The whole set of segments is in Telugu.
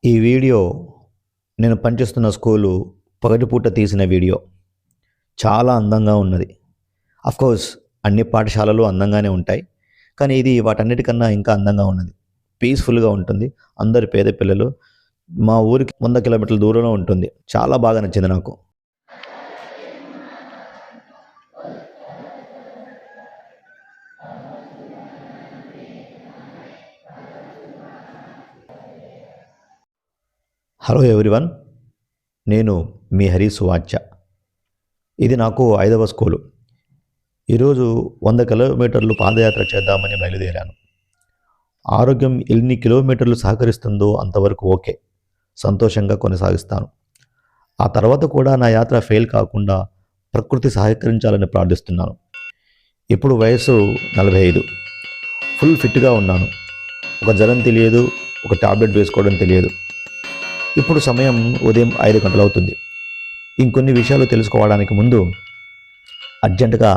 ఈ వీడియో నేను పనిచేస్తున్న స్కూలు పగటిపూట తీసిన వీడియో. చాలా అందంగా ఉన్నది. అఫ్కోర్స్ అన్ని పాఠశాలలు అందంగానే ఉంటాయి, కానీ ఇది వాటన్నిటికన్నా ఇంకా అందంగా ఉన్నది. పీస్ఫుల్గా ఉంటుంది. అందరు పేద పిల్లలు. మా ఊరికి 100 కిలోమీటర్ల దూరంలో ఉంటుంది. చాలా బాగా నచ్చింది నాకు. హలో ఎవ్రీవన్, నేను మీ హరి సువాచ్య. ఇది నాకు 5వ స్కూలు. ఈరోజు 100 కిలోమీటర్లు పాదయాత్ర చేద్దామని బయలుదేరాను. ఆరోగ్యం ఎన్ని కిలోమీటర్లు సహకరిస్తుందో అంతవరకు ఓకే, సంతోషంగా కొనసాగిస్తాను. ఆ తర్వాత కూడా నా యాత్ర ఫెయిల్ కాకుండా ప్రకృతి సహకరించాలని ప్రార్థిస్తున్నాను. ఇప్పుడు వయసు 45. ఫుల్ ఫిట్గా ఉన్నాను. ఒక జ్వరం తెలియదు, ఒక టాబ్లెట్ వేసుకోవడం తెలియదు. ఇప్పుడు సమయం ఉదయం 5 గంటలు అవుతుంది. ఇంకొన్ని విషయాలు తెలుసుకోవడానికి ముందు అర్జెంటుగా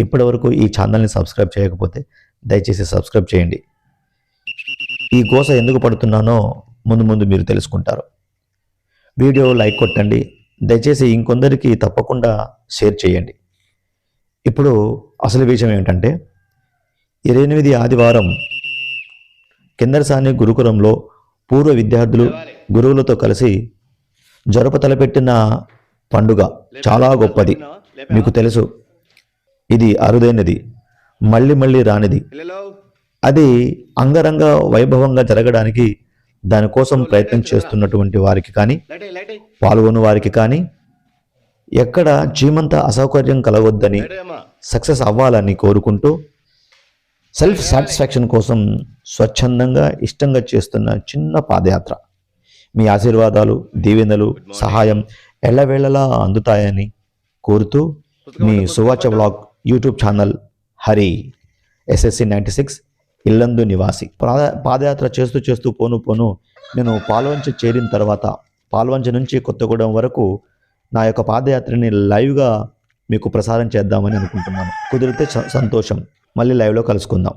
ఇప్పటివరకు ఈ ఛానల్ని సబ్స్క్రైబ్ చేయకపోతే దయచేసి సబ్స్క్రైబ్ చేయండి. ఈ గోస ఎందుకు పడుతున్నానో ముందు మీరు తెలుసుకుంటారు. వీడియో లైక్ కొట్టండి. దయచేసి ఇంకొందరికి తప్పకుండా షేర్ చేయండి. ఇప్పుడు అసలు విషయం ఏమిటంటే, 28 ఆదివారం కిందరసాని గురుకులంలో పూర్వ విద్యార్థులు గురువులతో కలిసి జరుపు తలపెట్టిన పండుగ చాలా గొప్పది. మీకు తెలుసు, ఇది అరుదైనది, మళ్ళీ రానిది. అది అంగరంగ వైభవంగా జరగడానికి దానికోసం ప్రయత్నం చేస్తున్నటువంటి వారికి కానీ, పాల్గొన్న వారికి కానీ ఎక్కడ చీమంత అసౌకర్యం కలగొద్దని, సక్సెస్ అవ్వాలని కోరుకుంటూ సెల్ఫ్ సాటిస్ఫాక్షన్ కోసం స్వచ్ఛందంగా ఇష్టంగా చేస్తున్న చిన్న పాదయాత్ర. మీ ఆశీర్వాదాలు, దీవెనలు, సహాయం ఎల్లవేళలా అందుతాయని కోరుతూ మీ సువాచ్య vlog YouTube channel Hari SSC 96 Yellandu నివాసి. పాదయాత్ర చేస్తూ పోను నేను పాల్వంచ చేరిన తర్వాత పాల్వంచ నుంచి కొత్తగూడెం వరకు నా యొక్క పాదయాత్రని లైవ్గా మీకు ప్రసారం చేద్దామని అనుకుంటున్నాను. కుదిరితే సంతోషం. మళ్ళీ లైవ్లో కలుసుకుందాం.